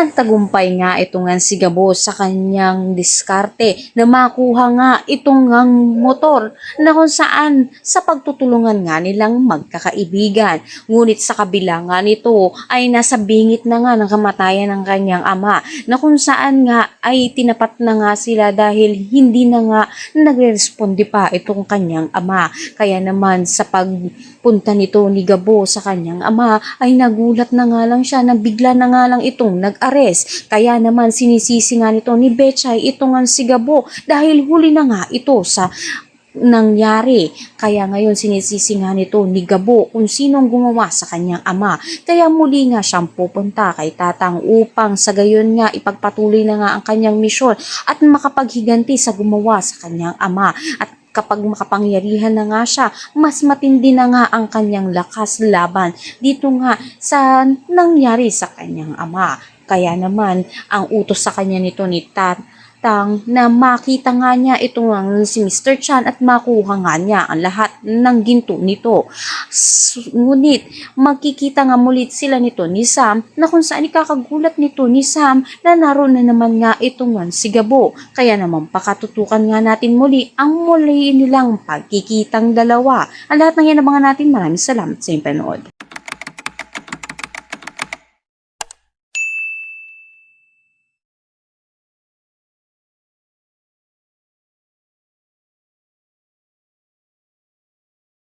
Nagtagumpay nga ito nga si Gabo sa kanyang diskarte na makuha nga itong ngang motor na kung saan sa pagtutulungan nga nilang magkakaibigan. Ngunit sa kabila nga nito ay nasa bingit na nga ng kamatayan ng kanyang ama na kung saan nga ay tinapat na nga sila dahil hindi na nga nagre-responde pa itong kanyang ama. Kaya naman sa pagpunta nito ni Gabo sa kanyang ama ay nagulat na nga lang siya na bigla na nga lang itong nag-arrest. Kaya naman sinisisi nga nito ni Betchay ito nga si Gabo dahil huli na nga ito sa nangyari. Kaya ngayon sinisisi nga nito ni Gabo kung sinong gumawa sa kanyang ama. Kaya muli nga siyang pupunta kay Tatang upang sa gayon nga ipagpatuloy na nga ang kanyang misyon at makapaghiganti sa gumawa sa kanyang ama. At kapag makapangyarihan na nga siya, mas matindi na nga ang kanyang lakas laban dito nga sa nangyari sa kanyang ama. Kaya naman, ang utos sa kanya nito ni Tatang na makita nga niya ito nga si Mr. Chan at makuha nga niya ang lahat ng ginto nito. Ngunit magkikita nga muli sila nito ni Sam na kung saan ikakagulat nito ni Sam na naroon na naman nga ito nga si Gabo. Kaya naman pakatutukan nga natin muli ang muli nilang pagkikitang dalawa. Ang lahat ng yan abangan natin. Maraming salamat sa inyong panood.